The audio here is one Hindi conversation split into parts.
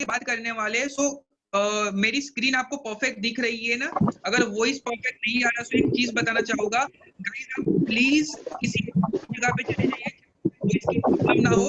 बात करने वाले हैं। सो मेरी स्क्रीन आपको परफेक्ट दिख रही है ना? अगर वॉइस परफेक्ट नहीं आ रहा तो एक चीज बताना चाहूंगा, गाइस आप प्लीज किसी जगह पे चले जाइए, वॉइस की प्रॉब्लम ना हो।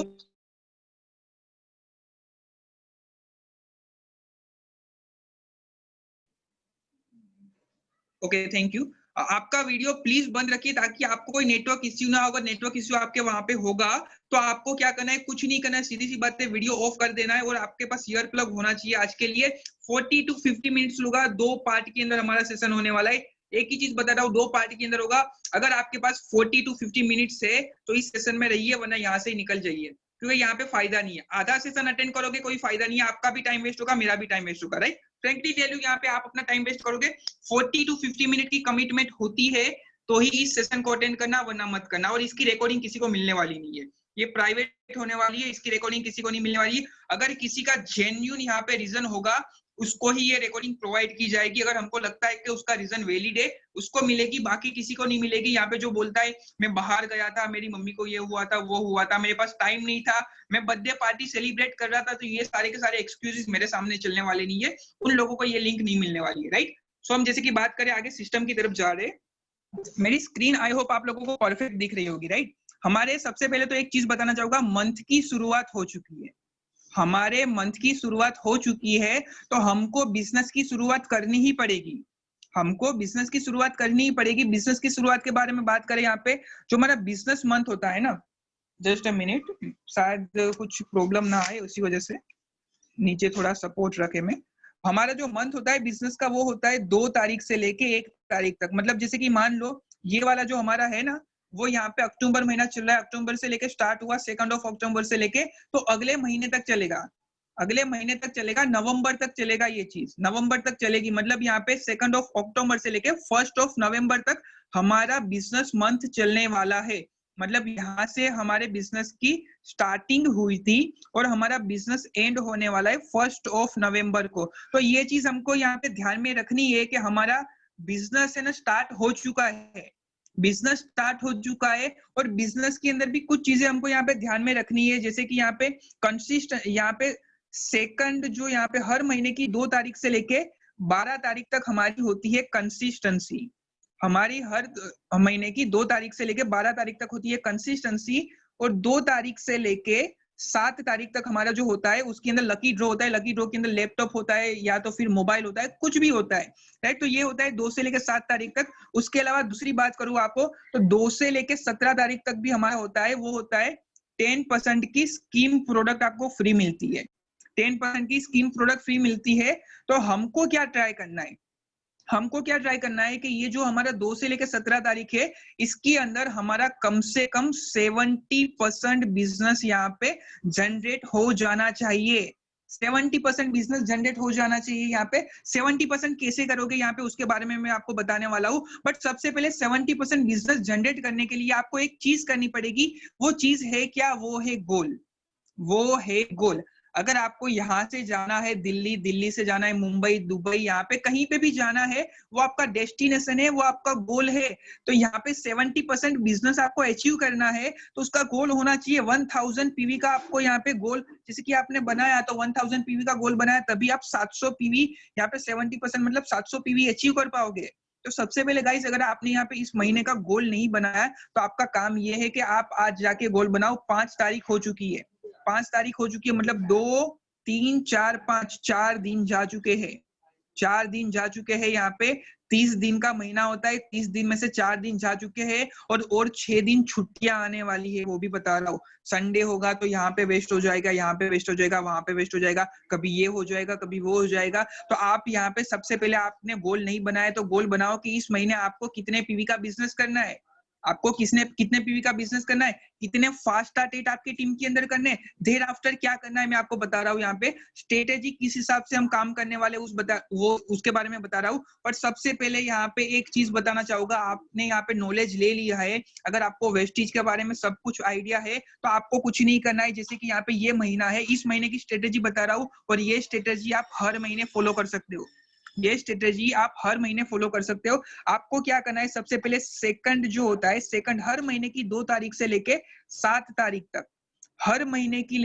Okay, thank you. आपका वीडियो प्लीज बंद रखिए ताकि आपको कोई नेटवर्क इश्यू ना हो। अगर नेटवर्क इश्यू आपके वहां पे होगा तो आपको क्या करना है, कुछ नहीं करना है, सीधी सी बात है, वीडियो ऑफ कर देना है और आपके पास ईयर प्लग होना चाहिए। आज के लिए 40 to 50 मिनट्स होगा, 2 पार्ट के अंदर हमारा सेशन होने वाला है। एक ही चीज बता रहा हूँ, 2 पार्ट के अंदर होगा। अगर आपके पास 40 to 50 मिनट्स है तो इस सेशन में रहिए, वरना यहाँ से ही निकल जाइए, क्योंकि यहाँ पे फायदा नहीं है। आधा सेशन अटेंड करोगे कोई फायदा नहीं है, आपका भी टाइम वेस्ट होगा, मेरा भी टाइम वेस्ट होगा, राइट? फ्रेंकली टेल यू, यहाँ पे आप अपना टाइम वेस्ट करोगे। 40 to 50 मिनट की कमिटमेंट होती है तो ही इस सेशन को अटेंड करना, वरना मत करना। और इसकी रिकॉर्डिंग किसी को मिलने वाली नहीं है, ये प्राइवेट होने वाली है, इसकी रिकॉर्डिंग किसी को नहीं मिलने वाली है। अगर किसी का जेन्युइन यहाँ पे रीजन होगा उसको ही ये रिकॉर्डिंग प्रोवाइड की जाएगी। अगर हमको लगता है कि उसका रीजन वैलिड है उसको मिलेगी, बाकी किसी को नहीं मिलेगी। यहाँ पे जो बोलता है मैं बाहर गया था, मेरी मम्मी को ये हुआ था, वो हुआ था, मेरे पास टाइम नहीं था, मैं बर्थडे पार्टी सेलिब्रेट कर रहा था, तो ये सारे के सारे एक्सक्यूजेस मेरे सामने चलने वाले नहीं है। उन लोगों को ये लिंक नहीं मिलने वाली है, राइट? सो हम जैसे कि बात करें आगे सिस्टम की तरफ जा रहे हैं। मेरी स्क्रीन आई होप आप लोगों को परफेक्ट दिख रही होगी, राइट? हमारे सबसे पहले तो एक चीज बताना चाहूंगा, मंथ की शुरुआत हो चुकी है। हमारे मंथ की शुरुआत हो चुकी है तो हमको बिजनेस की शुरुआत करनी ही पड़ेगी। हमको बिजनेस की शुरुआत करनी ही पड़ेगी। बिजनेस की शुरुआत के बारे में बात करें, यहाँ पे जो हमारा बिजनेस मंथ होता है ना, जस्ट अ मिनट, शायद कुछ प्रॉब्लम ना आए उसी वजह से नीचे थोड़ा सपोर्ट रखे मैं। हमारा जो मंथ होता है बिजनेस का वो होता है 2 तारीख से लेके 1 तारीख तक। मतलब जैसे कि मान लो ये वाला जो हमारा है ना, वो यहाँ पे अक्टूबर महीना चल रहा है, अक्टूबर से लेके स्टार्ट हुआ, 2 अक्टूबर से लेके तो अगले महीने तक चलेगा, अगले महीने तक चलेगा, नवंबर तक चलेगा। ये चीज नवंबर तक चलेगी। मतलब यहाँ पे 2 अक्टूबर से लेके 1 नवंबर तक हमारा बिजनेस मंथ चलने वाला है। मतलब यहाँ से हमारे बिजनेस की स्टार्टिंग हुई थी और हमारा बिजनेस एंड होने वाला है 1 नवंबर को। तो ये चीज हमको यहाँ पे ध्यान में रखनी है कि हमारा बिजनेस है ना स्टार्ट हो चुका है, बिजनेस स्टार्ट हो चुका है। और बिजनेस के अंदर भी कुछ चीजें हमको यहाँ पे ध्यान में रखनी है, जैसे कि यहाँ पे कंसिस्टेंट, यहाँ पे सेकंड जो यहाँ पे हर महीने की 2 तारीख से लेके 12 तारीख तक हमारी होती है कंसिस्टेंसी। हमारी हर महीने की 2 तारीख से लेके 12 तारीख तक होती है कंसिस्टेंसी। और 2 तारीख से लेके 7 तारीख तक हमारा जो होता है उसके अंदर लकी ड्रॉ होता है। लकी ड्रॉ के अंदर लैपटॉप होता है या तो फिर मोबाइल होता है, कुछ भी होता है, राइट? तो ये होता है 2 से लेके 7 तारीख तक। उसके अलावा दूसरी बात करूं आपको तो 2 से लेके 17 तारीख तक भी हमारा होता है, वो होता है 10% की स्कीम प्रोडक्ट आपको फ्री मिलती है। 10% की स्कीम प्रोडक्ट फ्री मिलती है। तो हमको क्या ट्राई करना है, हमको क्या ट्राई करना है कि ये जो हमारा 2 से लेकर 17 तारीख है इसके अंदर हमारा कम से कम 70% बिजनेस यहाँ पे जनरेट हो जाना चाहिए। 70% बिजनेस जनरेट हो जाना चाहिए। यहाँ पे 70% कैसे करोगे यहाँ पे उसके बारे में मैं आपको बताने वाला हूँ। बट सबसे पहले 70% बिजनेस जनरेट करने के लिए आपको एक चीज करनी पड़ेगी। वो चीज है क्या? वो है गोल, वो है गोल। अगर आपको यहाँ से जाना है दिल्ली, दिल्ली से जाना है मुंबई, दुबई, यहाँ पे कहीं पे भी जाना है, वो आपका डेस्टिनेशन है, वो आपका गोल है। तो यहाँ पे 70% बिजनेस आपको अचीव करना है तो उसका गोल होना चाहिए 1000 पीवी का। आपको यहाँ पे गोल जैसे कि आपने बनाया तो 1000 पीवी का गोल बनाया, तभी आप 700 पीवी यहाँ पे 70% मतलब 700 पीवी अचीव कर पाओगे। तो सबसे पहले गाइस, अगर आपने यहाँ पे इस महीने का गोल नहीं बनाया तो आपका काम ये है कि आप आज जाके गोल बनाओ। 5 तारीख हो चुकी है, 5 तारीख हो चुकी है, मतलब 2 3 4 5 4 दिन जा चुके हैं, 4 दिन जा चुके हैं। यहाँ पे 30 दिन का महीना होता है, 30 दिन में से 4 दिन जा चुके हैं और 6 दिन छुट्टियां आने वाली है, वो भी बता रहा हूँ। संडे होगा तो यहाँ पे वेस्ट हो जाएगा, यहाँ पे वेस्ट हो जाएगा, वहां पे वेस्ट हो जाएगा, कभी ये हो जाएगा, कभी वो हो जाएगा। तो आप यहाँ पे सबसे पहले आपने गोल नहीं बनाया तो गोल बनाओ कि इस महीने आपको कितने पीवी का बिजनेस करना है, आपको कितने पीवी का बिजनेस करना है, कितने फास्ट स्टार्ट आपकी टीम के अंदर करने, देर आफ्टर क्या करना है मैं आपको बता रहा हूँ। यहाँ पे स्ट्रेटेजी किस हिसाब से हम काम करने वाले वो उसके बारे में बता रहा हूँ। पर सबसे पहले यहाँ पे एक चीज बताना चाहूंगा, आपने यहाँ पे नॉलेज ले लिया है, अगर आपको वेस्टेज के बारे में सब कुछ आइडिया है तो आपको कुछ नहीं करना है। जैसे कि यहाँ पे ये महीना है, इस महीने की स्ट्रेटेजी बता रहा हूँ और ये स्ट्रेटेजी आप हर महीने फॉलो कर सकते हो, ये स्ट्रेटेजी आप हर महीने फॉलो कर सकते हो। आपको क्या करना है, सबसे पहले सेकंड जो होता है, सेकंड हर महीने की 2 तारीख से लेके 7 तारीख तक हर महीने की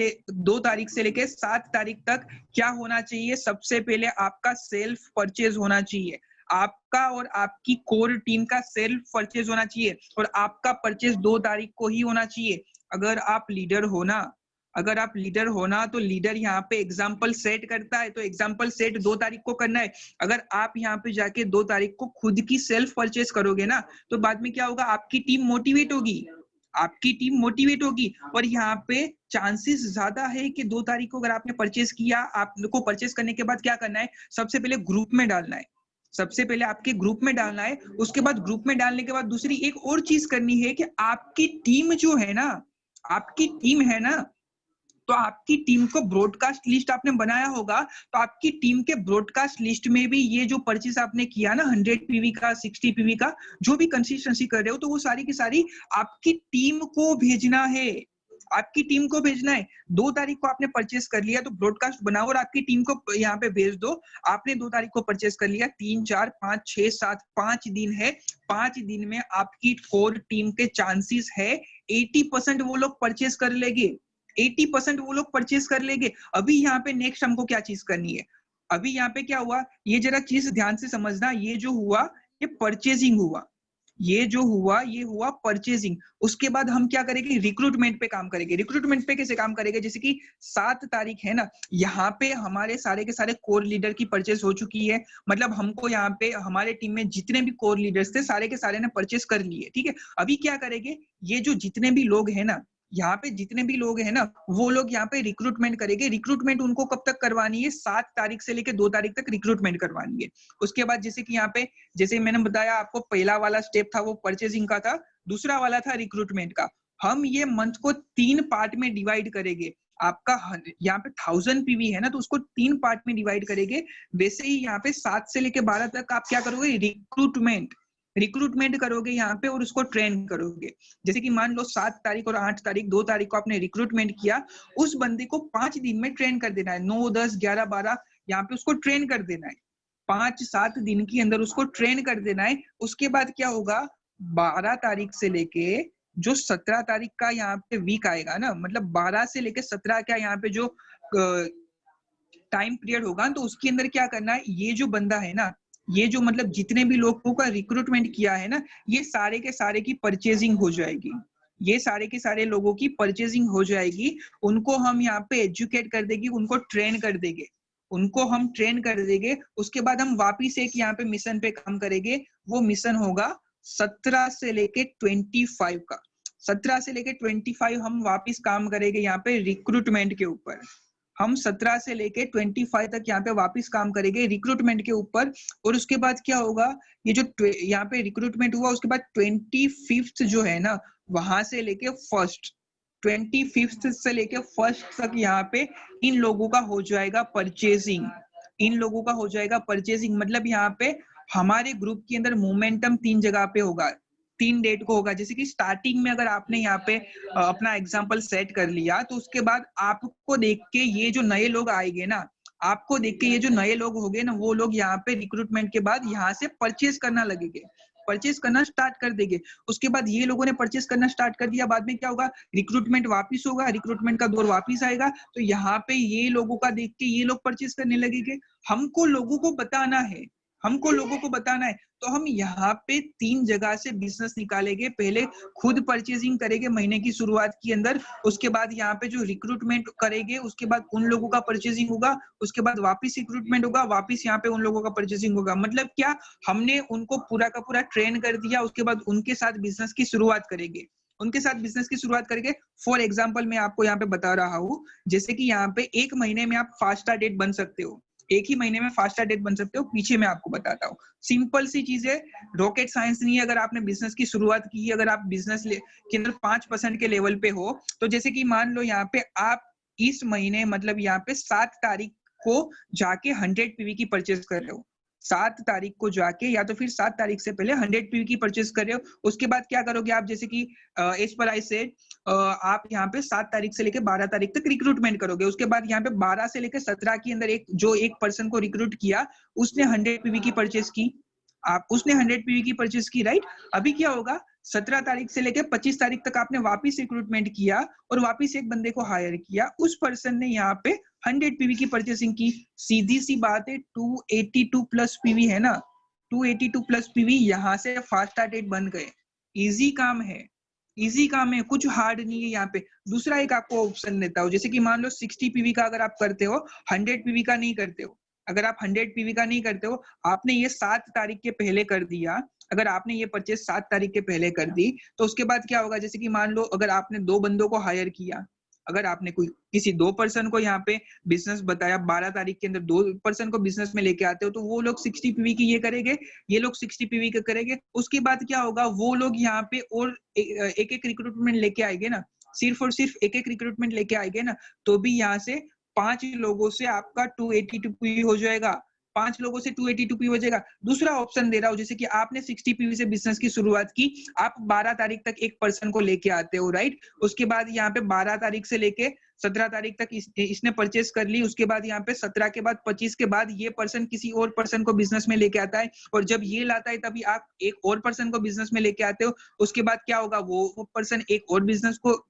2 तारीख से लेके 7 तारीख तक क्या होना चाहिए? सबसे पहले आपका सेल्फ परचेज होना चाहिए। आपका और आपकी कोर टीम का सेल्फ परचेज होना चाहिए और आपका परचेज 2 तारीख को ही होना चाहिए। अगर आप लीडर हो ना, तो लीडर यहाँ पे एग्जाम्पल सेट करता है, तो एग्जाम्पल सेट 2 तारीख को करना है। अगर आप यहाँ पे जाके 2 तारीख को खुद की सेल्फ परचेज करोगे ना, तो बाद में क्या होगा? आपकी टीम मोटिवेट होगी, और यहाँ पे चांसेस ज्यादा है कि 2 तारीख को अगर आपने परचेज किया, आपको परचेज करने के बाद क्या करना है? सबसे पहले ग्रुप में डालना है, सबसे पहले आपके ग्रुप में डालना है। उसके बाद ग्रुप में डालने के बाद दूसरी एक और चीज करनी है कि आपकी टीम जो है ना, तो आपकी टीम को ब्रॉडकास्ट लिस्ट आपने बनाया होगा, तो आपकी टीम के ब्रॉडकास्ट लिस्ट में भी ये जो परचेस आपने किया ना 100 पीवी का, 60 पीवी का, जो भी कंसिस्टेंसी कर रहे हो, तो वो सारी की सारी आपकी टीम को भेजना है, आपकी टीम को भेजना है। 2 तारीख को आपने परचेस कर लिया तो ब्रॉडकास्ट बनाओ और आपकी टीम को यहाँ पे भेज दो। आपने 2 तारीख को परचेस कर लिया, 3, 4, 5, 6, 7, 5 दिन है। 5 दिन में आपकी कोर टीम के चांसेस है 80% वो लोग परचेस कर लेंगे, 80% वो लोग परचेस कर लेंगे। अभी यहाँ पे नेक्स्ट हमको क्या चीज करनी है? अभी यहाँ पे क्या हुआ, ये जरा चीज ध्यान से समझना। ये जो हुआ ये परचेजिंग हुआ, ये हुआ परचेजिंग। उसके बाद हम क्या करेंगे? रिक्रूटमेंट पे काम करेंगे। रिक्रूटमेंट पे कैसे काम करेंगे? जैसे कि 7 तारीख है ना, यहाँ पे हमारे सारे के सारे कोर लीडर की परचेस हो चुकी है। मतलब हमको यहाँ पे हमारे टीम में जितने भी कोर लीडर्स थे सारे के सारे ने परचेस कर लिए, ठीक है। अभी क्या करेंगे? ये जो जितने भी लोग हैं ना, यहाँ पे जितने भी लोग हैं ना, वो लोग यहाँ पे रिक्रूटमेंट करेंगे। रिक्रूटमेंट उनको कब तक करवानी है? 7 तारीख से लेकर 2 तारीख तक रिक्रूटमेंट करवानी है। उसके बाद जैसे कि यहाँ पे, जैसे मैंने बताया आपको, पहला वाला स्टेप था वो परचेजिंग का था, दूसरा वाला था रिक्रूटमेंट का। हम ये मंथ को 3 पार्ट में डिवाइड करेंगे। आपका यहाँ पे 1000 पीवी है ना, तो उसको 3 पार्ट में डिवाइड करेंगे। वैसे ही यहाँ पे 7 से लेकर 12 तक आप क्या करोगे? रिक्रूटमेंट करोगे यहाँ पे और उसको ट्रेन करोगे। जैसे कि मान लो 7 तारीख और 8 तारीख, 2 तारीख को आपने रिक्रूटमेंट किया, उस बंदे को 5 दिन में ट्रेन कर देना है। 9, 10, 11, 12 यहाँ पे उसको ट्रेन कर देना है। 5-7 दिन के अंदर उसको ट्रेन कर देना है। उसके बाद क्या होगा? 12 तारीख से लेके जो 17 तारीख का यहाँ पे वीक आएगा ना, मतलब 12 से लेके 17 का यहाँ पे जो टाइम पीरियड होगा, तो उसके अंदर क्या करना है? ये जो बंदा है ना, ये जो मतलब जितने भी लोगों का रिक्रूटमेंट किया है ना, ये सारे के सारे की परचेजिंग हो जाएगी। ये सारे के सारे लोगों की परचेजिंग हो जाएगी। उनको हम यहाँ पे एजुकेट कर देंगे, उनको ट्रेन कर देंगे, उनको हम ट्रेन कर देंगे। उसके बाद हम वापिस एक यहाँ पे मिशन पे काम करेंगे। वो मिशन होगा 17 से लेके 25 का। 17 से लेके 25 हम वापिस काम करेंगे यहाँ पे रिक्रूटमेंट के ऊपर। हम 17 से लेके 25 तक यहाँ पे वापिस काम करेंगे रिक्रूटमेंट के ऊपर। और उसके बाद क्या होगा? ये जो यहाँ पे रिक्रूटमेंट हुआ, उसके बाद 25 जो है ना, वहां से लेके 25 से लेके 1 तक यहाँ पे इन लोगों का हो जाएगा परचेजिंग। इन लोगों का हो जाएगा परचेजिंग। मतलब यहाँ पे हमारे ग्रुप के अंदर मोमेंटम 3 जगह पे होगा, 3 डेट को होगा। जैसे कि स्टार्टिंग में अगर आपने यहाँ पे अपना एग्जाम्पल सेट कर लिया, तो उसके बाद आपको देख के ये जो नए लोग आएंगे ना, आपको देख के ये जो नए लोग होंगे ना, वो लोग यहाँ पे रिक्रूटमेंट के बाद यहाँ से परचेज करना लगेंगे, परचेज करना स्टार्ट कर देंगे। उसके बाद ये लोगों ने परचेज करना स्टार्ट कर दिया, बाद में क्या होगा? रिक्रूटमेंट वापिस होगा, रिक्रूटमेंट का दौर वापिस आएगा, तो यहाँ पे ये लोगों का देख के ये लोग परचेज करने लगेंगे। हमको लोगों को बताना है, हमको लोगों को बताना है। तो हम यहाँ पे 3 जगह से बिजनेस निकालेंगे। पहले खुद परचेजिंग करेंगे महीने की शुरुआत के अंदर, उसके बाद यहाँ पे जो रिक्रूटमेंट करेंगे, उसके बाद उन लोगों का परचेजिंग होगा, उसके बाद वापिस रिक्रूटमेंट होगा, वापिस यहाँ पे उन लोगों का परचेजिंग होगा। मतलब क्या? हमने उनको पूरा का पूरा ट्रेन कर दिया। उसके बाद उनके साथ बिजनेस की शुरुआत करेंगे, उनके साथ बिजनेस की शुरुआत करके। फॉर एग्जाम्पल मैं आपको यहाँ पे बता रहा हूँ, जैसे कि यहाँ पे 1 महीने में आप फास्टा डेट बन सकते हो, 1 ही महीने में फास्टा डेट बन सकते हो। पीछे मैं आपको बताता हूँ, सिंपल सी चीज है, रॉकेट साइंस नहीं है। अगर आपने बिजनेस की शुरुआत की है, अगर आप बिजनेस के अंदर 5% के लेवल पे हो, तो जैसे कि मान लो यहाँ पे आप इस महीने मतलब यहाँ पे 7 तारीख को जाके 100 पीवी की परचेज कर रहे हो, 7 तारीख को जाके, या तो फिर 7 तारीख से पहले 100 पीवी की परचेज कर रहे हो। उसके बाद क्या करोगे आप? जैसे कि एज पर आई सेड, आप यहाँ पे 7 तारीख से लेकर 12 तारीख तक रिक्रूटमेंट करोगे। उसके बाद यहाँ पे 12 से लेकर 17 के अंदर एक पर्सन को रिक्रूट किया, उसने 100 पीवी की परचेज की, उसने 100 पीवी की परचेज की, राइट। अभी क्या होगा? 17 तारीख से लेके 25 तारीख तक आपने वापस रिक्रूटमेंट किया और वापस एक बंदे को हायर किया, उस पर्सन ने यहाँ पे 100 पीवी की परचेसिंग की। सीधी सी बात है, 282 प्लस पीवी है ना, 282 प्लस पीवी यहाँ से फास्ट स्टार्टेड बन गए। इजी काम है, इजी काम है, कुछ हार्ड नहीं है यहाँ पे। दूसरा एक आपको ऑप्शन देता हूँ, जैसे कि मान लो 60 पीवी का अगर आप करते हो, 100 पीवी का नहीं करते हो। अगर आप 100 पीवी का नहीं करते हो, आपने ये 7 तारीख के पहले कर दिया, अगर आपने ये परचेस 7 तारीख के पहले कर दी, तो उसके बाद क्या होगा, जैसे कि मान लो अगर आपने 2 बंदों को हायर किया, अगर आपने कोई किसी 2 पर्सन को यहाँ पे बिजनेस बताया, 12 तारीख के अंदर 2 पर्सन को बिजनेस में लेके आते हो, तो वो लोग 60 पीवी की ये करेंगे, ये लोग 60 पीवी का करेंगे। उसके बाद क्या होगा, वो लोग यहाँ पे और एक एक रिक्रूटमेंट लेके आएंगे ना, सिर्फ और सिर्फ एक एक रिक्रूटमेंट लेके आएंगे ना, तो भी यहाँ से 5 लोगों से आपका 282 पीवी हो जाएगा, 5 लोगों से 282 पीवी हो जाएगा। दूसरा ऑप्शन दे रहा हूँ, जैसे कि आपने 60 पीवी से बिजनेस की शुरुआत की, आप 12 तारीख तक एक पर्सन को लेके आते हो, राइट। उसके बाद यहाँ पे 12 तारीख से लेके 17 तारीख तक इसने परचेस कर ली। उसके बाद यहाँ पे 17 के बाद 25 के बाद ये पर्सन किसी और पर्सन को बिजनेस में लेके आता है, और जब ये लाता है तभी आप एक और पर्सन को बिजनेस में लेके आते हो। उसके बाद क्या होगा, वो पर्सन एक और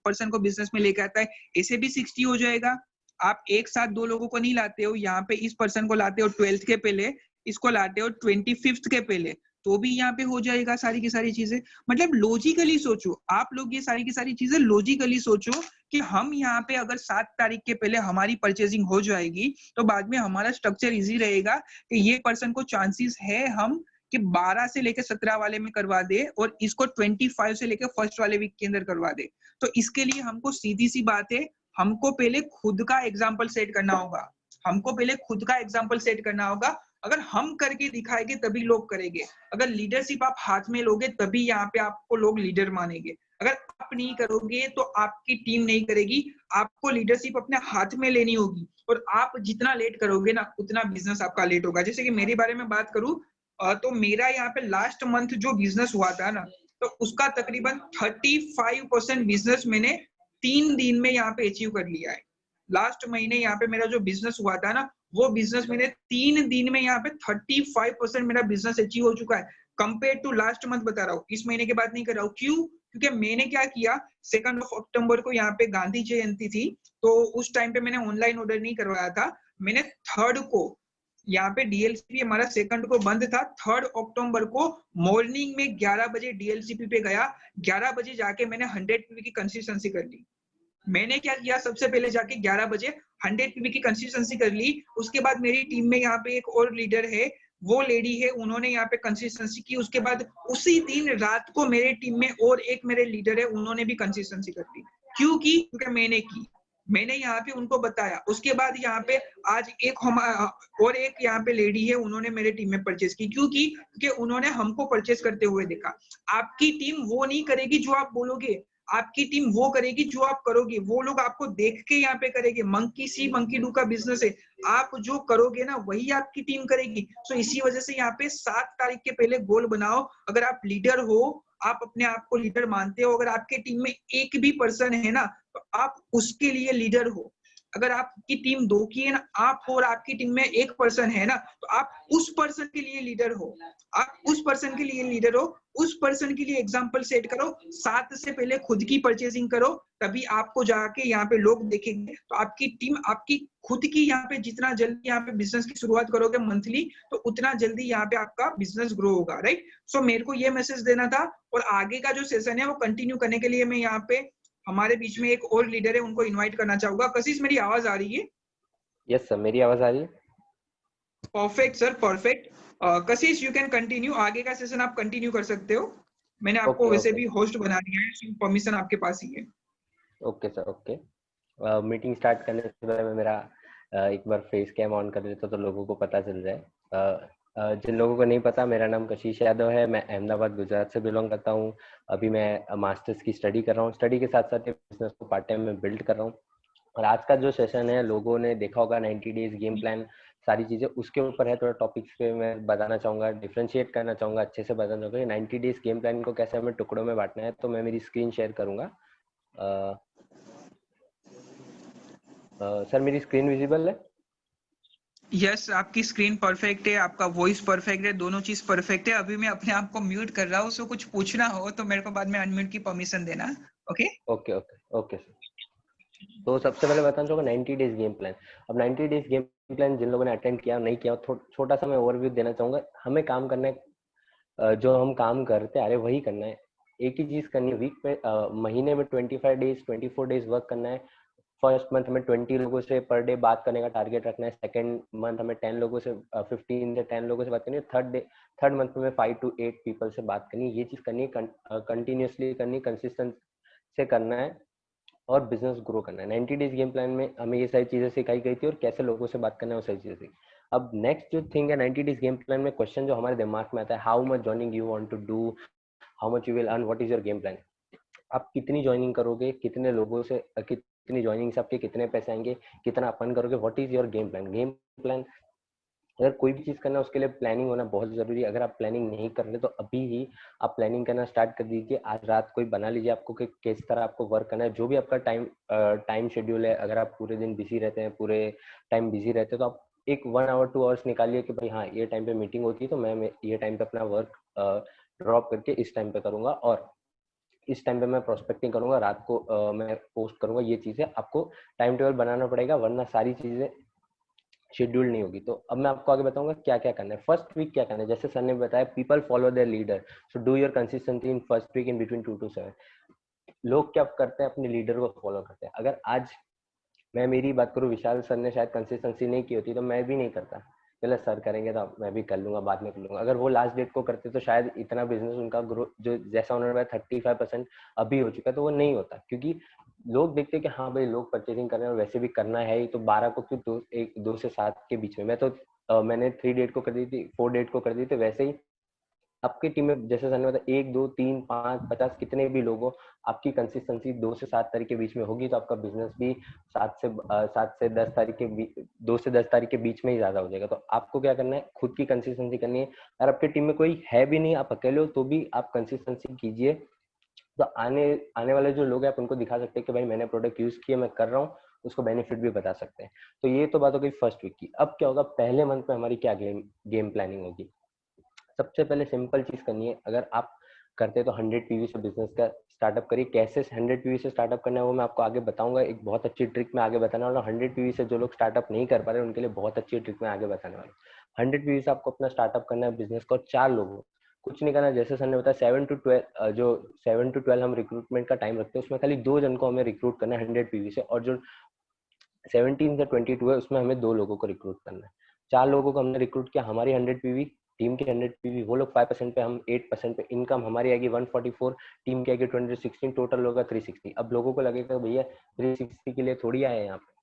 पर्सन को बिजनेस में लेके आता है, ऐसे भी 60 हो जाएगा। आप एक साथ 2 लोगों को नहीं लाते हो, यहाँ पे इस पर्सन को लाते हो 12th के पहले, इसको लाते हो 25th के पहले, तो भी यहाँ पे हो जाएगा सारी की सारी चीजें। मतलब लॉजिकली सोचो, आप लोग ये सारी की सारी चीजें लॉजिकली सोचो कि हम यहाँ पे अगर 7 तारीख के पहले हमारी परचेजिंग हो जाएगी, तो बाद में हमारा स्ट्रक्चर इजी रहेगा कि ये पर्सन को चांसेस है हम कि 12 से लेकर 17 वाले में करवा दे, और इसको 25 से लेकर फर्स्ट वाले वीक के अंदर करवा दे। तो इसके लिए हमको सीधी सी बात है, हमको पहले खुद का एग्जाम्पल सेट करना होगा, हमको पहले खुद का एग्जाम्पल सेट करना होगा। अगर हम करके दिखाएंगे तभी लोग करेंगे। अगर लीडरशिप आप हाथ में लोगे तभी यहाँ पे आपको लोग लीडर मानेंगे। अगर आप नहीं करोगे तो आपकी टीम नहीं करेगी। आपको लीडरशिप अपने हाथ में लेनी होगी, और आप जितना लेट करोगे ना, उतना बिजनेस आपका लेट होगा। जैसे कि मेरे बारे में बात करूं, तो मेरा यहाँ पे लास्ट मंथ जो बिजनेस हुआ था ना, तो उसका तकरीबन 35% बिजनेस मैंने 3 दिन में यहाँ पे अचीव कर लिया है। लास्ट महीने यहाँ पे मेरा जो बिजनेस हुआ था ना, वो बिजनेस मैंने 3 दिन में यहाँ पे 35% मेरा बिजनेस अचीव हो चुका है, कंपेयर टू लास्ट मंथ बता रहा हूँ, इस महीने की बात नहीं कर रहा हूँ। क्यों? क्योंकि मैंने क्या किया, 2 अक्टूबर को यहाँ पे गांधी जयंती थी, तो उस टाइम पे मैंने ऑनलाइन ऑर्डर नहीं करवाया था। मैंने 3rd को यहाँ पे डीएलसीपी हमारा 2nd को बंद था, 3rd अक्टूबर को मॉर्निंग में 11 बजे डीएलसीपी पे गया, 11 बजे जाके मैंने 100 पीवी की कंसिस्टेंसी कर ली। मैंने क्या किया, सबसे पहले जाके 11 बजे 100 पीवी की कंसिस्टेंसी कर ली। उसके बाद मेरी टीम में यहाँ पे एक और लीडर है, वो लेडी है, उन्होंने यहाँ पे कंसिस्टेंसी की। उसके बाद उसी दिन रात को मेरे टीम में और एक मेरे लीडर है, उन्होंने भी कंसिस्टेंसी कर ली। क्यों की? क्योंकि मैंने की, मैंने यहाँ पे उनको बताया। उसके बाद यहाँ पे आज और एक यहाँ पे लेडी है, उन्होंने मेरे टीम में परचेस की। क्योंकि उन्होंने हमको परचेस करते हुए देखा। आपकी टीम वो नहीं करेगी जो आप बोलोगे, आपकी टीम वो करेगी जो आप करोगे। वो लोग आपको देख के यहाँ पे करेंगे। मंकी सी मंकी डू का बिजनेस है, आप जो करोगे ना वही आपकी टीम करेगी। सो इसी वजह से यहाँ पे 7 तारीख के पहले गोल बनाओ। अगर आप लीडर हो, आप अपने आप को लीडर मानते हो, अगर आपके टीम में एक भी पर्सन है ना, तो आप उसके लिए लीडर हो। अगर आपकी टीम 2 की है ना, आप हो और आपकी टीम में एक पर्सन है ना, तो आप उस पर्सन के लिए लीडर हो। आप उस पर्सन के लिए लीडर हो, उस पर्सन के लिए एग्जाम्पल सेट करो। 7 से पहले खुद की परचेजिंग करो, तभी आपको जाके यहाँ पे लोग देखेंगे। तो आपकी टीम, आपकी खुद की यहाँ पे जितना जल्दी यहाँ पे बिजनेस की शुरुआत करोगे मंथली, तो उतना जल्दी यहाँ पे आपका बिजनेस ग्रो होगा, राइट। सो मेरे को ये मैसेज देना था, और आगे का जो सेशन है वो कंटिन्यू करने के लिए मैं यहाँ पे हमारे बीच में एक और लीडर है, उनको इनवाइट करना चाहूंगा। कशिश, मेरी आवाज आ रही है? यस सर, मेरी आवाज आ रही है। Perfect sir, perfect. Kashish, you can continue, आगे का सेशन आप कंटिन्यू कर सकते हो। मैंने आपको वैसे भी होस्ट बना दिया है, परमिशन आपके पास ही है। Okay sir, okay. Meeting start करने से पहले मैं मेरा एक बार फेस कैम ऑन कर लेता तो लोगों को पता चल जाए। जिन लोगों को नहीं पता, मेरा नाम कशिश यादव है, मैं अहमदाबाद गुजरात से बिलोंग करता हूँ। अभी मैं मास्टर्स की स्टडी कर रहा हूँ, स्टडी के साथ साथ बिजनेस को पार्ट टाइम में बिल्ड कर रहा हूँ। और आज का जो सेशन है, लोगों ने देखा होगा 90 डेज गेम प्लान, सारी चीजें उसके ऊपर है। थोड़ा टॉपिक्स पे मैं बताना चाहूंगा, डिफरेंशिएट करना चाहूंगा, अच्छे से बताना चाहूंगा कि 90 डेज गेम प्लान को कैसे हमें टुकड़ों में बांटना है। तो मैं मेरी स्क्रीन शेयर करूंगा। सर, मेरी स्क्रीन विजिबल है? यस, आपकी स्क्रीन परफेक्ट है, आपका वॉइस परफेक्ट है, दोनों चीज परफेक्ट है। अभी मैं अपने आप को म्यूट कर रहा हूँ, सो कुछ पूछना हो तो मेरे को बाद में अनम्यूट की परमिशन देना। Okay? Okay okay okay sir. तो सबसे पहले बताना चाहूँगा 90 डेज गेम प्लान। अब 90 डेज गेम प्लान जिन लोगों ने अटेंड किया नहीं किया, छोटा सा मैं ओवरव्यू देना चाहूँगा। हमें काम करना है, जो हम काम करते आ रहे वही करना है। एक ही चीज़ करनी है वीक पे, महीने में 25 डेज 24 डेज वर्क करना है। फर्स्ट मंथ हमें 20 लोगों से पर डे बात करने का टारगेट रखना है। सेकंड मंथ हमें 10 लोगों से 15 से 10 लोगों से बात करनी है। थर्ड मंथ में 5 to 8 पीपल से बात करनी है। ये चीज़ करनी है, कंटिन्यूसली करनी, कंसिस्टेंट से करना है और बिजनेस ग्रो करना है। 90 डेज गेम प्लान में हमें ये सारी चीजें सिखाई गई थी और कैसे लोगों से बात करना है वो सारी चीजें। अब नेक्स्ट जो थिंग है 90 डेज गेम प्लान में, क्वेश्चन जो हमारे दिमाग में आता है, how much joining you want to do, how much you will earn, what is your game plan. आप कितनी ज्वाइनिंग करोगे, कितने लोगों से कितनी ज्वाइनिंग से आपके कितने पैसे आएंगे, कितना अपन करोगे, what is your game plan. Game plan, अगर कोई भी चीज करना है उसके लिए प्लानिंग होना बहुत जरूरी है। अगर आप प्लानिंग नहीं कर रहे तो अभी ही आप प्लानिंग करना स्टार्ट कर दीजिए। आज रात को ही बना लीजिए आपको कि किस तरह आपको वर्क करना है। जो भी आपका टाइम शेड्यूल है, अगर आप पूरे दिन बिजी रहते हैं, पूरे टाइम बिजी रहते हैं, तो आप एक 1 आवर 2 आवर्स निकालिए कि भाई हाँ ये टाइम पे मीटिंग होती है तो मैं ये टाइम पे अपना वर्क ड्रॉप करके इस टाइम पे करूंगा और इस टाइम पे मैं प्रोस्पेक्टिंग करूंगा, रात को मैं पोस्ट करूंगा। ये चीजें आपको टाइम टेबल बनाना पड़ेगा, वरना सारी चीजें शेड्यूल नहीं होगी। तो अब मैं आपको आगे बताऊंगा क्या क्या करना है। फर्स्ट वीक क्या करना है, जैसे सर ने बताया, people follow their leader, so do your consistency in first week in between 2 to 7। लोग क्या करते हैं, अपने लीडर को फॉलो करते हैं। अगर आज मैं मेरी बात करूँ, विशाल सर ने शायद कंसिस्टेंसी नहीं की होती तो मैं भी नहीं करता। चलो सर करेंगे तो मैं भी कर लूंगा, बाद में कर लूंगा। अगर वो लास्ट डेट को करते तो शायद इतना बिजनेस उनका ग्रो, जो जैसा उन्होंने बताया 35% अभी हो चुका है, तो वो नहीं होता। क्योंकि लोग देखते हैं कि हाँ भाई लोग परचेजिंग कर रहे हैं और वैसे भी करना है ही, तो 12 को क्यों, 2 से 7 के बीच में। मैं तो मैंने 3 डेट को कर दी थी, 4 डेट को कर दी थी। वैसे ही आपकी टीम में जैसे सर ने बताया 1 2 3 5 50 कितने भी लोग हो, आपकी कंसिस्टेंसी 2 से 7 तारीख के बीच में होगी तो आपका बिजनेस भी 7 से 10 तारीख के 2 से 10 तारीख के बीच में ही ज्यादा हो जाएगा। तो आपको क्या करना है, खुद की कंसिस्टेंसी करनी है। अगर आपकी टीम में कोई है भी नहीं, आप अकेले हो, तो भी आप कंसिस्टेंसी कीजिए। तो आने आने वाले जो लोग हैं आप उनको दिखा सकते हैं कि भाई मैंने प्रोडक्ट यूज किया, मैं कर रहा हूँ, उसको बेनिफिट भी बता सकते हैं। तो ये तो बात हो गई फर्स्ट वीक की। अब क्या होगा, पहले मंथ में हमारी क्या गेम प्लानिंग होगी। सबसे पहले सिंपल चीज करनी है, अगर आप करते हैं तो 100 पीवी से बिजनेस का स्टार्टअप करिए। कैसे 100 पीवी से स्टार्टअप करना है वो मैं आपको आगे बताऊंगा। एक बहुत अच्छी ट्रिक मैं आगे बताने वाला हूँ। 100 पीवी से जो लोग स्टार्टअप नहीं कर पा रहे उनके लिए बहुत अच्छी ट्रिक मैं आगे बताने वाला हूँ। 100 पीवी से आपको अपना स्टार्टअप करना है बिजनेस को, 4 लोगों, कुछ नहीं करना। जैसे सर ने बताया 7 to 12, जो 7 to 12 हम रिक्रूटमेंट का टाइम रखते हैं, उसमें खाली 2 जन को हमें रिक्रूट करना है 100 पीवी से। और जो 17 से 22 है उसमें हमें 2 लोगों को रिक्रूट करना है। 4 लोगों को हमने रिक्रूट किया, हमारी 100 पीवी, टीम की 100 पीवी, वो लोग 5% पे, हम 8% पे। इनकम हमारी आएगी 144, टीम की आएगी 216, टोटल होगा 360। अब लोगों को लगेगा भैया 360 के लिए थोड़ी आए यहाँ पे।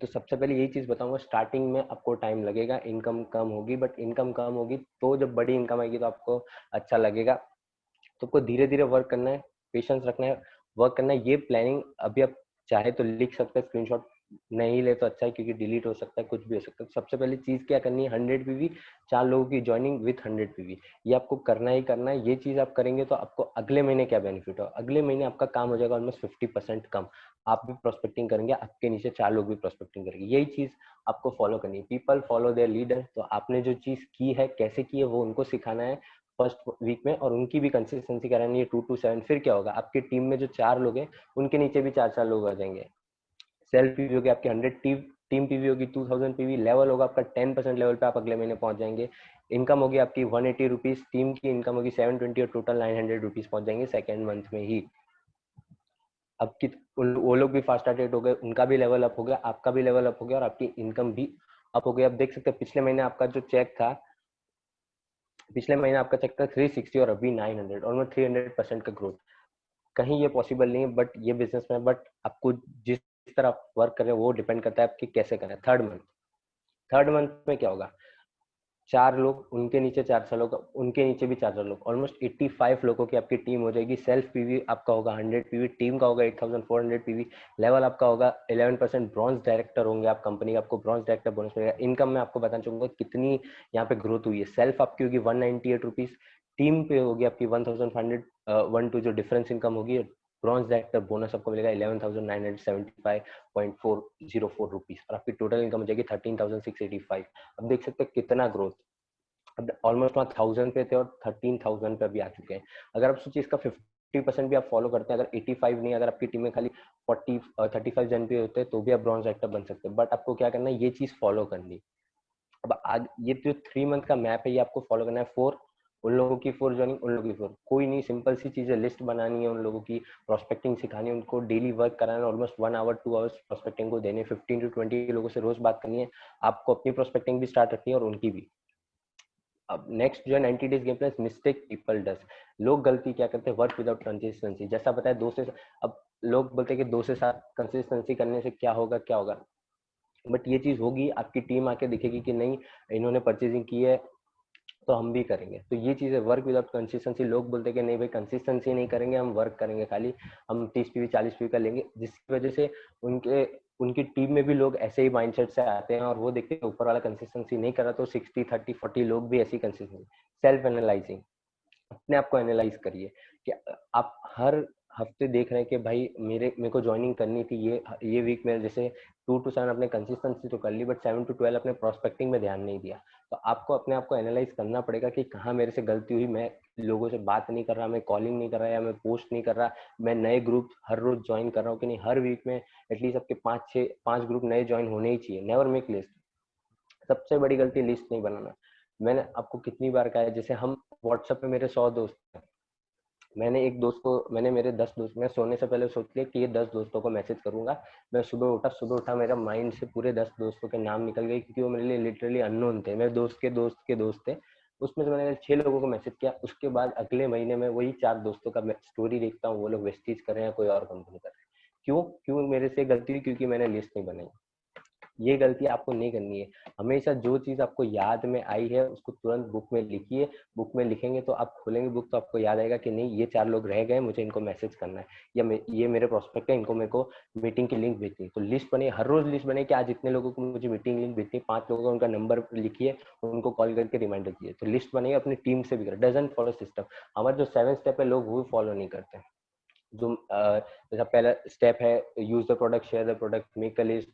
तो सबसे पहले यही चीज बताऊंगा, स्टार्टिंग में आपको टाइम लगेगा, इनकम कम होगी, बट इनकम कम होगी तो जब बड़ी इनकम आएगी तो आपको अच्छा लगेगा। तो आपको धीरे धीरे वर्क करना है, पेशेंस रखना है, वर्क करना है। ये प्लानिंग अभी आप चाहे तो लिख सकते हैं, स्क्रीनशॉट नहीं ले तो अच्छा है क्योंकि डिलीट हो सकता है, कुछ भी हो सकता है। तो सबसे पहली चीज क्या करनी है, 100 पीवी, 4 लोगों की ज्वाइनिंग विथ 100 पीवी, ये आपको करना ही करना है। ये चीज आप करेंगे तो आपको अगले महीने क्या बेनिफिट हो, अगले महीने आपका काम हो जाएगा ऑलमोस्ट 50% कम। आप भी प्रोस्पेक्टिंग करेंगे, आपके नीचे 4 लोग भी प्रोस्पेक्टिंग करेंगे। यही चीज आपको फॉलो करनी है। People follow their leader. तो आपने जो चीज की है, कैसे की है, वो उनको सिखाना है फर्स्ट वीक में, और उनकी भी कंसिस्टेंसी करानी है 2 to 7। फिर क्या होगा, आपकी टीम में जो 4 लोग हैं उनके नीचे भी 4 लोग आ जाएंगे। सेल्फ पीवी होगी आपकी 100, टीम पीवी होगी 2000 पीवी, लेवल होगा आपका 10% लेवल पे आप अगले महीने पहुंच जाएंगे। इनकम होगी आपकी 180 रुपीज, टीम की इनकम होगी 720 और टोटल 900 रुपीज पहुंच जाएंगे सेकेंड मंथ में ही। अब कि वो लोग भी फास्ट स्टार्टेड हो गए, उनका भी लेवल अप हो गया, आपका भी लेवल अप हो गया और आपकी इनकम भी अप हो गई। अब देख सकते हैं पिछले महीने आपका जो चेक था, पिछले महीने आपका चेक था 360 और अभी 900, और 300% का ग्रोथ। कहीं ये पॉसिबल नहीं है बट ये बिजनेस में, बट आपको जिस तरह आप वर्क कर रहे हो वो डिपेंड करता है आपकी कैसे करना है। थर्ड मंथ में क्या होगा, 4 लोग, उनके नीचे 4 लोग, उनके नीचे भी 4 लोग, ऑलमोस्ट 85 लोगों की आपकी टीम हो जाएगी। सेल्फ पीवी आपका होगा 100 पीवी, टीम का होगा 8400 पीवी, लेवल आपका होगा 11%, ब्रॉन्ज डायरेक्टर होंगे आप कंपनी का, आपको ब्रॉन्ज डायरेक्टर बोनस मिलेगा। इनकम में आपको बताना चाहूंगा कितनी यहाँ पे ग्रोथ हुई है। सेल्फ आपकी होगी 198 रुपीज, टीम पे होगी आपकी 1500, 1 2 जो डिफरेंस इनकम होगी ब्रॉन्ज डायरेक्टर बोनस आपको मिलेगा 11,975.404 रुपीज और आपकी टोटल इनकम हो जाएगी 13,685। अब देख सकते हैं कितना ग्रोथ, अब ऑलमोस्ट वहाँ 1000 पे थे और 13,000 पे अभी आ चुके हैं। अगर आप सोचिए इसका 50% भी आप फॉलो करते हैं, अगर 85 नहीं, अगर आपकी टीम में खाली 35 जन भी होते हैं तो भी आप ब्रॉन्ज डायरेक्टर बन सकते हैं। बट आपको क्या करना है, ये चीज फॉलो करनी। अब आज ये जो 3 मंथ का मैप है ये आपको फॉलो करना है। 4 उन लोगों की, 4 ज्वाइनिंग उन लोगों की 4, कोई नहीं, सिंपल सी चीज है, लिस्ट बनानी है उन लोगों की, प्रोस्पेक्टिंग सिखानी है उनको, डेली वर्क कराना है, ऑलमोस्ट 1 आवर 2 आवर्स प्रोस्पेक्टिंग को देने, 15 to 20 लोगों से रोज बात करनी है। आपको अपनी प्रोस्पेक्टिंग भी स्टार्ट रखनी है और उनकी भी। अब नेक्स्ट जो है 90 days game plan, mistake people does. लोग गलती क्या करते हैं, वर्क विदाउट कंसिस्टेंसी, जैसा बताया 2 से, अब लोग बोलते हैं कि 2 से 7 कंसिस्टेंसी करने से क्या होगा क्या होगा, बट ये चीज होगी, आपकी टीम आके दिखेगी कि नहीं इन्होंने परचेजिंग की है तो हम भी करेंगे। तो ये चीज है वर्क विदाउट कंसिस्टेंसी। लोग बोलते हैं कि नहीं भाई कंसिस्टेंसी नहीं करेंगे, हम वर्क करेंगे खाली, हम 30 पीवी 40 पीवी का लेंगे, जिसकी वजह से उनके उनकी टीम में भी लोग ऐसे ही माइंडसेट से आते हैं और वो देखते हैं ऊपर वाला कंसिस्टेंसी नहीं कर रहा तो 60 30 40 लोग भी ऐसी कंसिस्टेंसी। सेल्फ एनालाइजिंग, अपने आप को एनालाइज करिए कि आप हर हफ्ते देख रहे हैं कि भाई मेरे को ज्वाइनिंग करनी थी, ये वीक में जैसे 2 to 7 अपने कंसिस्टेंसी तो कर ली, बट 7 to 12 अपने प्रोस्पेक्टिंग में ध्यान नहीं दिया। तो आपको अपने आप को एनालाइज करना पड़ेगा कि कहाँ मेरे से गलती हुई, मैं लोगों से बात नहीं कर रहा, मैं कॉलिंग नहीं कर रहा, या मैं पोस्ट नहीं कर रहा, मैं नए ग्रुप हर रोज ज्वाइन कर रहा हूँ कि नहीं। हर वीक में एटलीस्ट आपके 5 ग्रुप नए ज्वाइन होने ही चाहिए। Never make list. सबसे बड़ी गलती लिस्ट नहीं बनाना। मैंने आपको कितनी बार कहा है, जैसे हम व्हाट्सएप पे मेरे 100 दोस्त हैं, मैंने मेरे 10 दोस्त, मैं सोने से पहले सोच लिया कि ये 10 दोस्तों को मैसेज करूंगा। मैं सुबह उठा मेरा माइंड से पूरे 10 दोस्तों के नाम निकल गए, क्योंकि वो मेरे लिए लिटरली अननोन थे, मेरे दोस्त के दोस्त के दोस्त थे। उसमें से मैंने 6 लोगों को मैसेज किया। उसके बाद अगले महीने में वही 4 दोस्तों का स्टोरी देखता हूँ, वो लोग वेस्टीज कर रहे हैं, कोई और कंपनी कर रहे हैं। क्यों क्यों मेरे से गलती हुई? क्योंकि मैंने लिस्ट नहीं बनाई। ये गलती आपको नहीं करनी है। हमेशा जो चीज आपको याद में आई है उसको तुरंत बुक में लिखिए। बुक में लिखेंगे तो आप खोलेंगे बुक तो आपको याद आएगा कि नहीं ये 4 लोग रह गए, मुझे इनको मैसेज करना है, या ये मेरे प्रोस्पेक्ट है, इनको मेरे को मीटिंग की लिंक भेजनी है। तो लिस्ट बनिए, हर रोज लिस्ट बनिए कि आज इतने लोगों को मुझे मीटिंग लिंक भेजनी है, 5 लोगों का उनका नंबर लिखिए, उनको कॉल करके रिमाइंडर दीजिए। तो लिस्ट बनाइए, अपनी टीम से भी करें। Doesn't follow system. हमारा जो 7 स्टेप है लोग वो फॉलो नहीं करते हैं। जो जैसा पहला स्टेप है, use the product, share the product, make a list,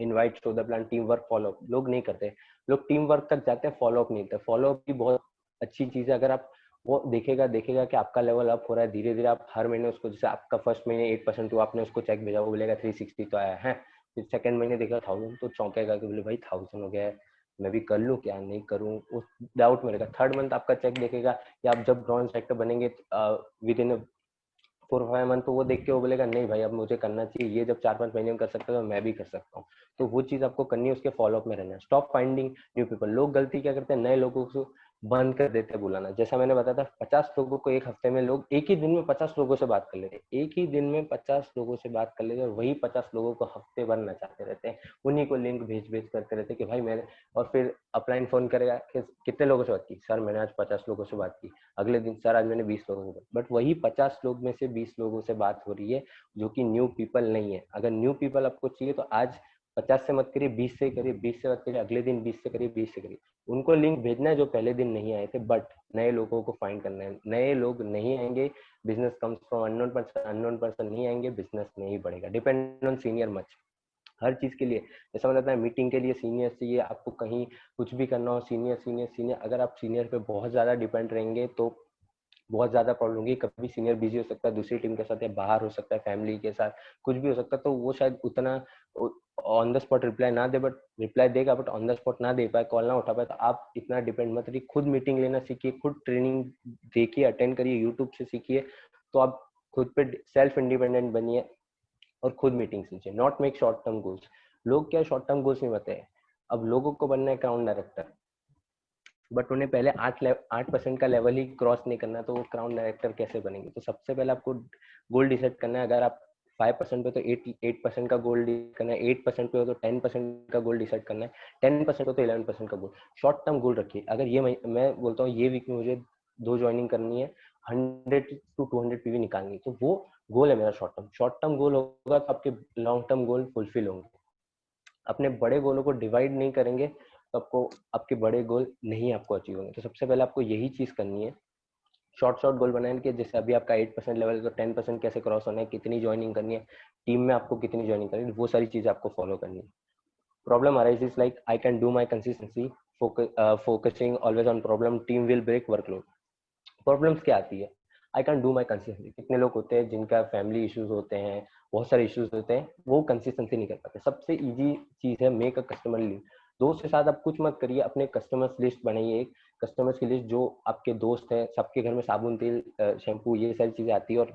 invite to the plan, team work, follow up, लोग नहीं करते। लोग टीम वर्क तक जाते हैं, फॉलो अप नहीं करते। फॉलो अप भी बहुत अच्छी चीज है। अगर आप वो देखेगा कि आपका लेवल अप हो रहा है धीरे धीरे, आप हर महीने उसको, जैसे आपका फर्स्ट महीने 8% हुआ, आपने उसको चेक भेजा, वो बोलेगा 360 तो आया है। फिर सेकंड महीने देखा 1000 तो चौंकेगा कि बोले भाई 1000 हो गया है, मैं भी कर लूँ क्या नहीं करूँ, उस डाउट में रहेगा। थर्ड मंथ आपका चेक देखेगा, या आप जब ब्रॉन्ज सेक्टर बनेंगे विद इन 4-5 मंथ, तो वो देख के वो बोलेगा नहीं भाई अब मुझे करना चाहिए, ये जब 4-5 महीने में कर सकता है तो मैं भी कर सकता हूँ। तो वो चीज आपको करनी है, उसके फॉलोअप में रहना है। Stop finding new people. लोग गलती क्या करते हैं, नए लोगों को बंद कर देते हैं बुलाना। जैसा मैंने बताया था 50 लोगों को एक हफ्ते में, लोग एक ही दिन में 50 लोगों से बात कर लेते हैं, एक ही दिन में 50 लोगों से बात कर लेते हैं, और वही 50 लोगों को हफ्ते भर नचाते रहते हैं, उन्हीं को लिंक भेज करते रहते हैं कि भाई मैंने, और फिर अपलाइन फोन करेगा कि कितने लोगों से बात की, सर मैंने आज 50 लोगों से बात की। अगले दिन सर आज मैंने 20 लोगों से बात, बट वही 50 लोग में से 20 लोगों से बात हो रही है जो कि न्यू पीपल नहीं है। अगर न्यू पीपल आपको चाहिए तो आज 50 से मत करिए, 20 से करिए, 20 से मत करिए, अगले दिन 20 से करिए, 20 से करिए। उनको लिंक भेजना है जो पहले दिन नहीं आए थे, बट नए लोगों को फाइंड करना है। नए लोग नहीं आएंगे, business comes from unknown person नहीं आएंगे, बिजनेस नहीं बढ़ेगा। डिपेंड ऑन सीनियर मच, हर चीज के लिए। जैसा मैंने बताया मीटिंग के लिए सीनियर चाहिए, आपको कहीं कुछ भी करना हो सीनियर सीनियर सीनियर। अगर आप सीनियर पे बहुत ज्यादा डिपेंड रहेंगे तो बहुत ज्यादा प्रॉब्लम होगी। कभी सीनियर बिजी हो सकता है दूसरी टीम के साथ, या बाहर हो सकता है, फैमिली के साथ, कुछ भी हो सकता है, तो वो शायद उतना ऑन द स्पॉट रिप्लाई ना दे, बट रिप्लाई देगा बट ऑन द स्पॉट ना दे पाए, कॉल ना उठा पाए। तो आप इतना डिपेंड मत रहिए, खुद मीटिंग लेना सीखिए, खुद ट्रेनिंग देखिए, अटेंड करिए, यूट्यूब से सीखिए। तो आप खुद पे सेल्फ इंडिपेंडेंट बनिए और खुद मीटिंग लीजिए। Not make short term goals. लोग क्या शॉर्ट टर्म गोल्स नहीं बताए। अब लोगों को बनना है क्राउन डायरेक्टर, बट उन्हें पहले 8% का लेवल ही क्रॉस नहीं करना, तो वो क्राउन डायरेक्टर कैसे बनेंगे? तो सबसे पहले आपको गोल डिसाइड करना है। अगर आप 5% पे तो 8% का गोल डिसाइड करना है, 8% पे हो तो 10% का गोल डिसाइड करना है, 10% हो तो 11% का गोल। शॉर्ट टर्म गोल रखिए। अगर ये मैं बोलता हूँ ये वीक में मुझे 2 ज्वाइनिंग करनी है, 100 to 200 पीवी निकालनी है, तो वो गोल है मेरा शॉर्ट टर्म गोल होगा तो आपके लॉन्ग टर्म गोल फुलफिल होंगे। अपने बड़े गोलों को डिवाइड नहीं करेंगे तो आपको आपके बड़े गोल नहीं आपको अचीव होंगे। तो सबसे पहले आपको यही चीज करनी है शॉर्ट गोल बनाए कि जैसे अभी आपका 8% लेवल है तो 10% कैसे क्रॉस होना है, कितनी ज्वाइनिंग करनी है, टीम में आपको कितनी ज्वाइनिंग करनी है, वो सारी चीजें आपको फॉलो करनी है. Problem arises like I can do my consistency, focusing always on problem, team will break, workload. Problems क्या आती है? I can do my consistency. कितने लोग होते हैं जिनका फैमिली इश्यूज होते हैं, बहुत सारे इश्यूज होते हैं, वो कंसिस्टेंसी नहीं कर पाते. सबसे इजी चीज है मेक अ कस्टमर लिस्ट. दोस्त के साथ आप कुछ मत करिए, अपने कस्टमर्स लिस्ट बनाइए, एक कस्टमर्स की लिस्ट जो आपके दोस्त हैं, सबके घर में साबुन, तेल, शैम्पू, ये सारी चीजें आती है और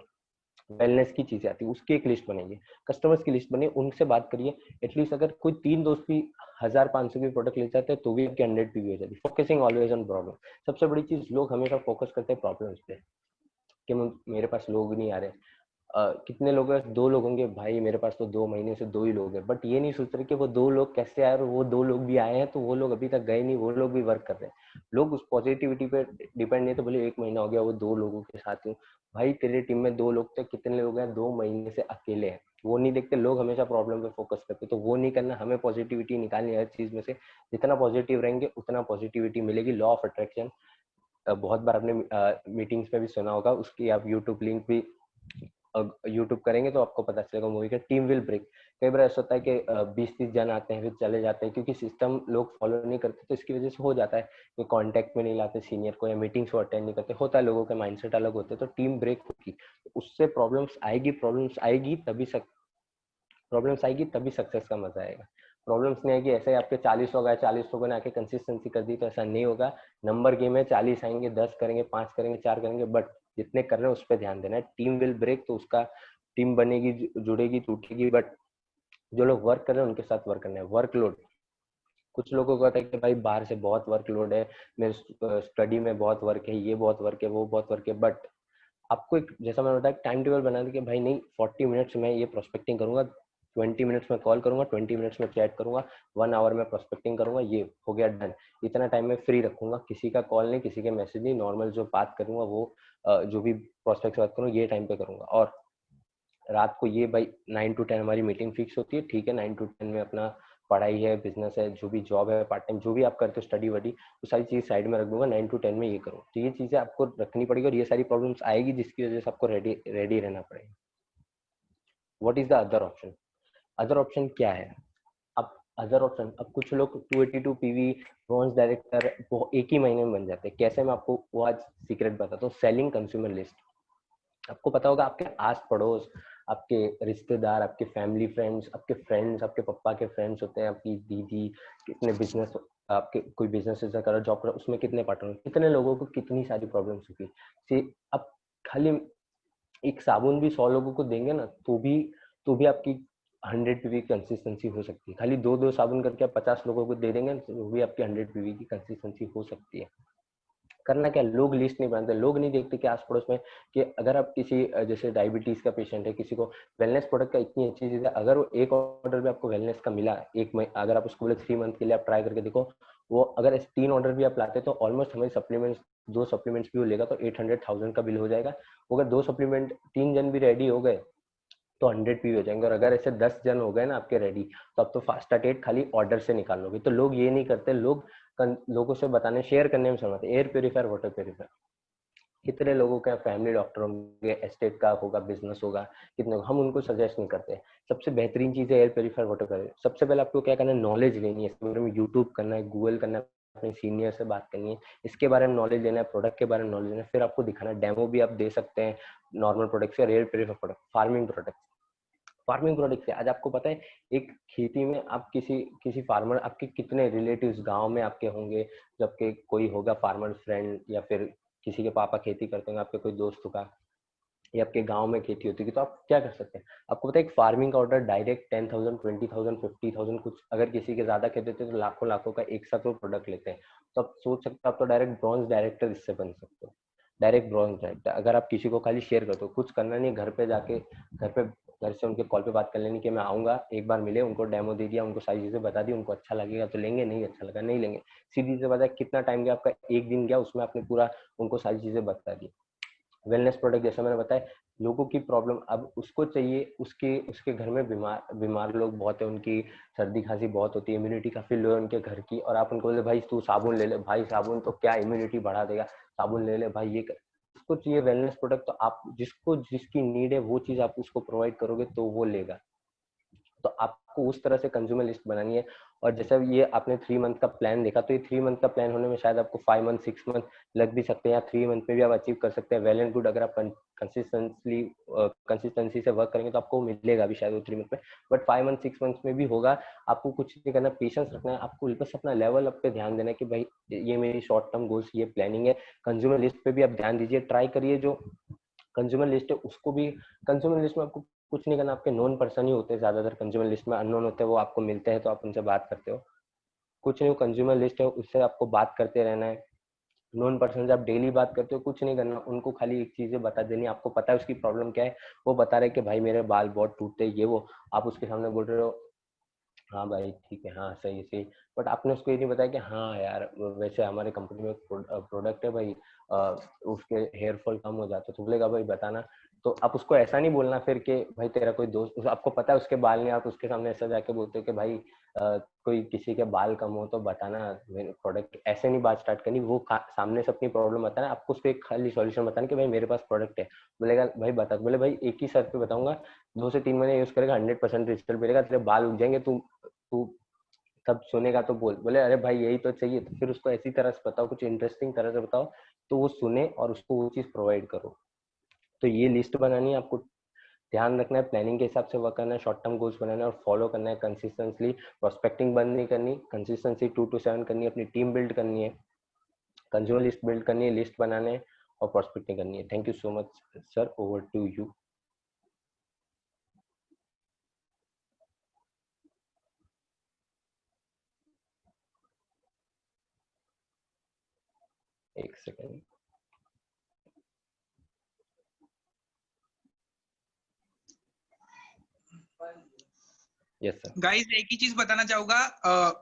वेलनेस की चीजें आती है, उसकी एक लिस्ट बनाइए, कस्टमर्स की लिस्ट बनाइए, उनसे बात करिए. एटलीस्ट अगर कोई 3 दोस्त भी 1500 की प्रोडक्ट ले जाते हैं तो भी आपकी 100 पीवी हो जाती है. Focusing always on problem. सबसे बड़ी चीज, लोग हमेशा फोकस करते हैं प्रॉब्लम्स पे कि मेरे पास लोग नहीं आ रहे. कितने लोग हैं? 2 लोग होंगे, भाई मेरे पास तो 2 महीने से 2 ही लोग हैं, बट ये नहीं सोच रहे कि वो 2 लोग कैसे आए और वो 2 लोग भी आए हैं तो वो लोग अभी तक गए नहीं, वो लोग भी वर्क कर रहे हैं. लोग उस पॉजिटिविटी पे डिपेंड नहीं, तो बोले 1 महीना हो गया वो 2 लोगों के साथ हूँ. भाई तेरे टीम में 2 लोग थे, कितने लोग हैं 2 महीने से अकेले हैं, वो नहीं देखते. लोग हमेशा प्रॉब्लम पे फोकस करते, तो वो नहीं करना. हमें पॉजिटिविटी निकालनी हर चीज में से. जितना पॉजिटिव रहेंगे उतना पॉजिटिविटी मिलेगी. लॉ ऑफ अट्रैक्शन बहुत बार आपने मीटिंग्स में भी सुना होगा, उसकी आप यूट्यूब लिंक भी यूट्यूब करेंगे तो आपको पता चलेगा मूवी का. Team will break. कई बार ऐसा होता है कि 20-30 जन आते हैं फिर चले जाते हैं क्योंकि सिस्टम लोग फॉलो नहीं करते, तो इसकी वजह से हो जाता है कि कांटेक्ट में नहीं लाते सीनियर को या मीटिंग्स को अटेंड नहीं करते. होता है, लोगों के माइंडसेट अलग होते हैं, तो टीम ब्रेक होगी. उससे प्रॉब्लम्स आएगी तभी सक्सेस का मजा आएगा. प्रॉब्लम्स नहीं आएगी ऐसे ही आपके 40 लोग आए, 40 लोगों ने आके कंसिस्टेंसी कर दी, तो ऐसा नहीं होगा. नंबर गेम है, 40 आएंगे, 10 करेंगे, 5 करेंगे, 4 करेंगे, बट जितने कर रहे हैं उस पर ध्यान देना है. टीम विल ब्रेक, तो उसका टीम बनेगी, जुड़ेगी, टूटेगी, बट जो लोग वर्क कर रहे हैं उनके साथ वर्क करना है. वर्कलोड, कुछ लोगों को कहता है कि भाई बाहर से बहुत वर्कलोड है, मेरे स्टडी में बहुत वर्क है, ये बहुत वर्क है, वो बहुत वर्क है, बट आपको एक, जैसा मैंने बताया, टाइम टेबल बना दे कि भाई नहीं 40 मिनट्स में ये प्रोस्पेक्टिंग करूंगा, 20 मिनट्स में कॉल करूंगा, 20 मिनट्स में चैट करूंगा, 1 आवर में प्रोस्पेक्टिंग करूंगा, ये हो गया डन. इतना टाइम में फ्री रखूंगा, किसी का कॉल नहीं, किसी के मैसेज नहीं, नॉर्मल जो बात करूंगा वो जो भी प्रोस्पेक्ट से बात करूंगा ये टाइम पे करूंगा. और रात को ये भाई 9 to 10 हमारी मीटिंग फिक्स होती है, ठीक है. 9 to 10 में अपना पढ़ाई है, बिजनेस है, जो भी जॉब है, पार्ट टाइम जो भी आप करते हो, स्टडी वडी, वो सारी चीज साइड में रख दूंगा. 9 to 10 में ये करूँ, तो ये चीजें आपको रखनी पड़ेगी और ये सारी प्रॉब्लम्स आएगी जिसकी वजह से आपको रेडी रहना पड़ेगा. What is the other option? Other option क्या है? अब अदर ऑप्शन, अब कुछ लोग 282 पीवी ब्रॉन्ज डायरेक्टर वो एक ही महीने में बन जाते हैं. कैसे? मैं आपको वो आज सीक्रेट बताता हूँ. Selling consumer list. आपको पता होगा आपके आस पड़ोस, आपके रिश्तेदार, आपके फैमिली फ्रेंड्स, आपके पापा के फ्रेंड्स होते हैं, आपकी दीदी, कितने बिजनेस, आपके कोई बिजनेस करो, जॉब करो, उसमें कितने पार्टनर, कितने लोगों को कितनी सारी प्रॉब्लम्स होगी. अब खाली एक साबुन भी 100 लोगों को देंगे ना तो भी आपकी 100 पीवी की कंसिस्टेंसी हो सकती है. खाली 2-2 साबुन करके आप 50 लोगों को दे देंगे तो भी आपकी 100 पीवी की कंसिस्टेंसी हो सकती है. करना क्या, लोग लिस्ट नहीं बनाते, लोग नहीं देखते कि आस पड़ोस में कि अगर आप किसी जैसे डायबिटीज का पेशेंट है, किसी को वेलनेस प्रोडक्ट का इतनी अच्छी चीज है, अगर वो एक ऑर्डर भी आपको वेलनेस का मिला अगर आप उसको बोले 3 मंथ के लिए आप ट्राई करके देखो, वो अगर ऐसे 3 ऑर्डर भी आप लाते तो ऑलमोस्ट हमें सप्लीमेंट्स 2 सप्लीमेंट्स भी वो लेगा तो 800,000 का बिल हो जाएगा. वो अगर 2 सप्लीमेंट 3 जन भी रेडी हो गए तो 100 पी हो जाएंगे. और अगर ऐसे 10 जन हो गए ना आपके रेडी, तो अब तो फास्ट डेट खाली ऑर्डर से निकाल लोगे. तो लोग ये नहीं करते, लोगों से बताने, शेयर करने में समझते. एयर प्योरीफायर, वाटर प्योरीफायर, कितने लोगों का फैमिली डॉक्टर होंगे, एस्टेट का होगा, बिजनेस होगा, कितने, हम उनको सजेस्ट नहीं करते. सबसे बेहतरीन चीज है एयर प्योरीफायर, वाटर प्योरीफायर. सबसे पहले आपको क्या करना है, नॉलेज लेनी है इसके बारे में. यूट्यूब करना है, गूगल करना है, अपने सीनियर से बात करनी है, इसके बारे में नॉलेज लेना है, प्रोडक्ट के बारे में नॉलेज लेना है, फिर आपको दिखाना है. डेमो भी आप दे सकते हैं नॉर्मल प्रोडक्ट से, air purifier product. Farming product से आज आपको पता है, एक खेती में आप किसी फार्मर, आपके कितने रिलेटिव्स गांव में आपके होंगे, जबकि कोई होगा फार्मर फ्रेंड, या फिर किसी के पापा खेती करते होंगे, आपके कोई दोस्त का, या आपके गांव में खेती होती है, तो आप क्या कर सकते हैं. आपको पता है एक फार्मिंग का ऑर्डर डायरेक्ट 10,000, 20,000, 50,000, कुछ अगर किसी के ज्यादा खेत होते हैं तो लाखों लाखों का एक साथ वो प्रोडक्ट लेते हैं. तो आप सोच सकते हो, आप तो डायरेक्ट ब्रॉन्ज डायरेक्टर इससे बन सकते हो. डायरेक्ट ब्रॉन्ज डायरेक्टर, अगर आप किसी को खाली शेयर करते हो, कुछ करना नहीं, घर पे जाके घर से उनके कॉल पे बात कर लेनी कि मैं आऊंगा, एक बार मिले, उनको डेमो दे दिया, उनको सारी चीजें बता दी, उनको अच्छा लगेगा तो लेंगे, नहीं अच्छा लगा नहीं लेंगे. सीधी सी बात है, कितना टाइम गया आपका, एक दिन गया, उसमें आपने पूरा उनको सारी चीजें बता दी. वेलनेस प्रोडक्ट जैसा मैंने बताया, लोगों की प्रॉब्लम अब उसको चाहिए, उसके घर में बीमार लोग बहुत है, उनकी सर्दी खांसी बहुत होती है, इम्यूनिटी काफी लो है उनके घर की, और आप उनको बोले भाई तू साबुन ले ले, भाई साबुन तो क्या इम्यूनिटी बढ़ा देगा, साबुन ले ले भाई, ये कर. जिसको चाहिए वेलनेस प्रोडक्ट, तो आप जिसको जिसकी नीड है वो चीज आप उसको प्रोवाइड करोगे तो वो लेगा। तो आपको उस तरह से कंज्यूमर लिस्ट बनानी है। और जैसे ये आपने 3 मंथ का प्लान देखा, तो ये 3 मंथ का प्लान होने में शायद आपको 5 मंथ 6 मंथ लग भी सकते हैं, या 3 मंथ में भी आप अचीव कर सकते हैं। वेल एंड गुड, अगर आप कंसिस्टेंसी से वर्क करेंगे तो आपको मिलेगा भी शायद वो 3 मंथ में, बट 5 मंथ 6 मंथ में भी होगा। आपको कुछ नहीं करना, पेशेंस रखना है, आपको बस अपना लेवल अप पे ध्यान देना है कि भाई ये मेरी शॉर्ट टर्म गोल्स, ये प्लानिंग है। कंज्यूमर लिस्ट पे भी आप ध्यान दीजिए, ट्राई करिए जो कंज्यूमर लिस्ट है उसको भी, कंज्यूमर लिस्ट में आपको कुछ नहीं करना, आपके नॉन पर्सन ही होते हैं ज्यादातर कंज्यूमर लिस्ट में, अननोन होते हैं, वो आपको मिलते हैं तो आप उनसे बात करते हो, कुछ नहीं। कंज्यूमर लिस्ट है उससे आपको बात करते रहना है। नॉन पर्सन से आप डेली बात करते हो, कुछ नहीं करना, उनको खाली एक चीजें बता देनी, आपको पता है उसकी प्रॉब्लम क्या है, वो बता रहे कि भाई मेरे बाल बहुत टूटते हैं, ये वो, आप उसके सामने बोल रहे हो हाँ भाई ठीक है, हाँ सही सही, बट आपने उसको ये नहीं बताया कि हाँ यार वैसे हमारे कंपनी में प्रोडक्ट है भाई, उसके हेयर फॉल कम हो जाता है, तो बोलेगा भाई बताना। तो आप उसको ऐसा नहीं बोलना फिर कि भाई तेरा कोई दोस्त, आपको पता है उसके बाल नहीं, आप उसके सामने ऐसा जाके बोलते हो कि भाई कोई किसी के बाल कम हो तो बताना मेरे प्रोडक्ट, ऐसे नहीं बात स्टार्ट करनी। वो सामने से अपनी प्रॉब्लम बताना, आपको उसको एक खाली सॉल्यूशन बताना कि भाई मेरे पास प्रोडक्ट है। बोलेगा भाई बता, बोले भाई एक ही शर्त पे बताऊंगा, 2 से 3 महीने यूज करेगा 100% रिजल्ट मिलेगा, तेरे बाल उग जाएंगे, तू तब सुनेगा तो बोले अरे भाई यही तो चाहिए। तो फिर उसको ऐसी तरह से बताओ, कुछ इंटरेस्टिंग तरह से बताओ तो वो सुने और उसको वो चीज प्रोवाइड करो। तो ये लिस्ट बनानी है आपको, ध्यान रखना है, प्लानिंग के हिसाब से वर्क करना है, शॉर्ट टर्म गोल्स बनाना है और फॉलो करना है कंसिस्टेंटली। प्रोस्पेक्टिंग बंद नहीं करनी, कंसिस्टेंसी 2 to 7 करनी है, अपनी टीम बिल्ड करनी है, कंज्यूमर लिस्ट बिल्ड करनी है, लिस्ट बनाने है और प्रोस्पेक्टिंग करनी है। Thank you so much sir, over to you. एक सेकेंड। Yes sir. गाइस एक ही चीज बताना चाहूंगा,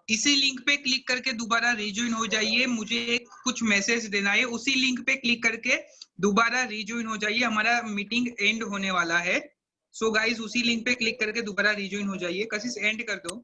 इसी लिंक पे क्लिक करके दोबारा रिज्वाइन हो जाइए, मुझे एक कुछ मैसेज देना है, उसी लिंक पे क्लिक करके दोबारा रिज्वाइन हो जाइए, हमारा मीटिंग एंड होने वाला है। सो गाइस उसी लिंक पे क्लिक करके दोबारा रिज्वाइन हो जाइए। कशिश एंड कर दो।